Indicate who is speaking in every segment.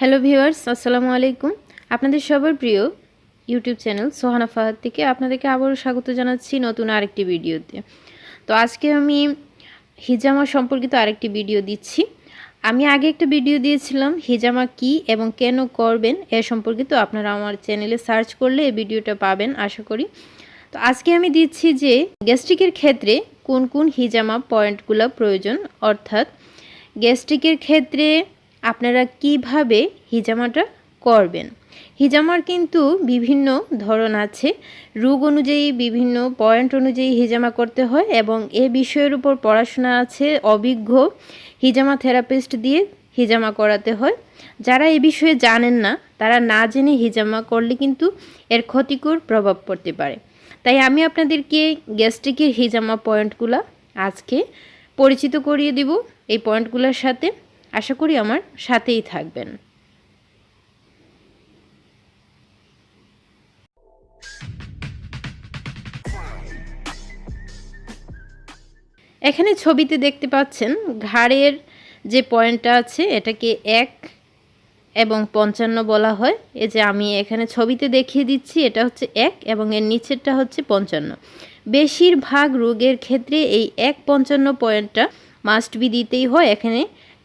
Speaker 1: Hello viewers, আসসালামু আলাইকুম। আপনাদের সবার প্রিয় ইউটিউব চ্যানেল সোহানা ফাহাদ থেকে আপনাদেরকে আবারও স্বাগত জানাচ্ছি নতুন আরেকটি ভিডিওতে। তো আজকে আমি হিজামা সম্পর্কিত আরেকটি ভিডিও দিচ্ছি। আমি আগে একটা ভিডিও দিয়েছিলাম হিজামা কি এবং কেন করবেন এ সম্পর্কিত। আপনারা আমার চ্যানেলে সার্চ করলে এই ভিডিওটা পাবেন আশা করি। তো আজকে আমি দিচ্ছি যে গ্যাস্ট্রিকের ক্ষেত্রে কোন কোন হিজামা পয়েন্টগুলো প্রয়োজন, অর্থাৎ গ্যাস্ট্রিকের ক্ষেত্রে আপনারা কিভাবে হিজামাটা করবেন। হিজামার কিন্তু বিভিন্ন ধরন আছে, রোগ অনুযায়ী বিভিন্ন পয়েন্ট অনুযায়ী হিজামা করতে হয় এবং এ বিষয়ের উপর পড়াশোনা আছে, অভিজ্ঞ হিজামা থেরাপিস্ট দিয়ে হিজামা করাতে হয়। যারা এ বিষয়ে জানেন না তারা না জেনে হিজামা করলে কিন্তু এর ক্ষতিকর প্রভাব পড়তে পারে। তাই আমি আপনাদেরকে গ্যাস্ট্রিকের হিজামা পয়েন্টগুলো আজকে পরিচিত করিয়ে দিব এই পয়েন্টগুলোর সাথে। আশা করি আমার সাথেই থাকবেন। এখানে ছবিতে দেখতে পাচ্ছেন ঘাড়ের যে পয়েন্টটা আছে এটাকে 1 এবং 55 বলা হয়। এই যে আমি এখানে ছবিতে দেখিয়ে দিচ্ছি, এটা হচ্ছে 1 এবং এর নিচেরটা হচ্ছে 55। বেশিরভাগ রোগের ক্ষেত্রে এই 1-55 পয়েন্টটা মাস্ট বি দিতেই হয়। এখানে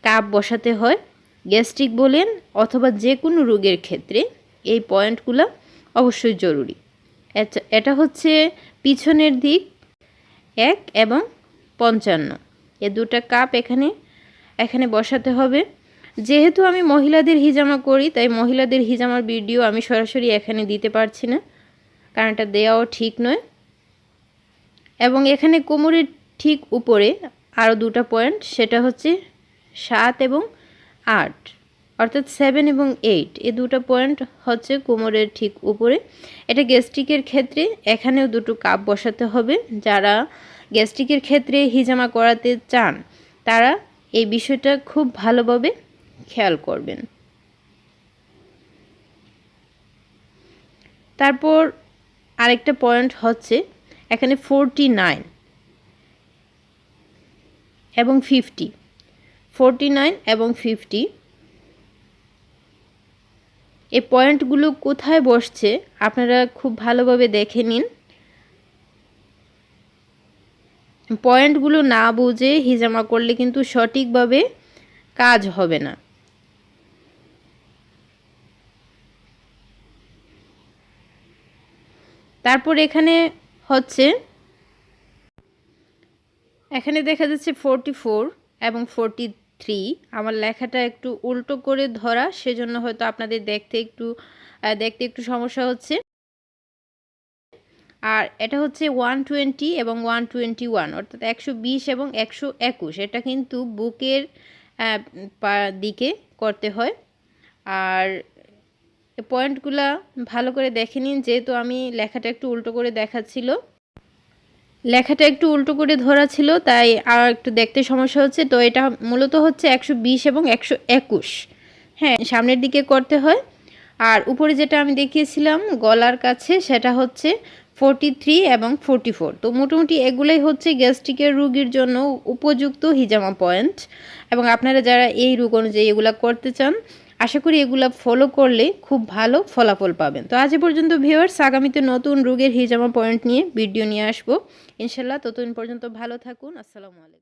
Speaker 1: কাপ বসাতে হয়, গ্যাস্ট্রিক বলেন অথবা যে কোনো রোগের ক্ষেত্রে এই পয়েন্টগুলো অবশ্যই জরুরি। এটা হচ্ছে পিছনের দিক 1 এবং 55, এ দুটা কাপ এখানে বসাতে হবে। যেহেতু আমি মহিলাদের হিজামা করি তাই মহিলাদের হিজামার ভিডিও আমি সরাসরি এখানে দিতে পারছি না, কারণ এটা দেওয়াও ঠিক নয়। এবং এখানে কোমরের ঠিক উপরে আরও দুটা পয়েন্ট, সেটা হচ্ছে 7 এবং 8, অর্থাৎ 7 এবং 8, এই দুটো পয়েন্ট হচ্ছে কোমরের ঠিক উপরে। এটা গ্যাস্ট্রিকের ক্ষেত্রে এখানেও দুটো কাপ বসাতে হবে। যারা গ্যাস্ট্রিকের ক্ষেত্রে হিজামা করাতে চান তারা এই বিষয়টা খুব ভালোভাবে খেয়াল করবেন। তারপর আরেকটা পয়েন্ট হচ্ছে এখানে 49 এবং 50, 49 এবং 50 এই পয়েন্টগুলো কোথায় বসছে আপনারা খুব ভালোভাবে দেখে নিন। পয়েন্টগুলো না বুঝে হিজামা করলে কিন্তু সঠিকভাবে কাজ হবে না। তারপর এখানে দেখা যাচ্ছে 44 এবং 43। আমার লেখাটা একটু উল্টো করে ধরা, সেজন্য হয়তো আপনাদের দেখতে একটু সমস্যা হচ্ছে। আর এটা হচ্ছে 120 এবং 121, অর্থাৎ 120 এবং 121। এটা কিন্তু বুকের দিকে করতে হয়। আর পয়েন্টগুলা ভালো করে দেখে নিন, যেহেতু আমি লেখাটা একটু উল্টো ধরা ছিল তাই আর একটু দেখতে সমস্যা হচ্ছে। তো এটা মূলত হচ্ছে 120 এবং 121, হ্যাঁ, সামনের দিকে করতে হয়। আর উপরে যেটা আমি দেখিয়েছিলাম গলার কাছে সেটা হচ্ছে 43 এবং 44। তো মোটামুটি এগুলোই হচ্ছে গ্যাস্ট্রিকের রোগীর জন্য উপযুক্ত হিজামা পয়েন্ট। এবং আপনারা যারা এই রোগ অনুযায়ী এগুলা করতে চান আশা করি এগুলা ফলো করলে খুব ভালো ফলাফল পাবেন। তো আজ পর্যন্ত ভিউয়ার্স, আগামীতে নতুন রোগের হিজামা পয়েন্ট নিয়ে ভিডিও নিয়ে আসবো ইনশাল্লাহ। ততদিন পর্যন্ত ভালো থাকুন। আসসালামু আলাইকুম।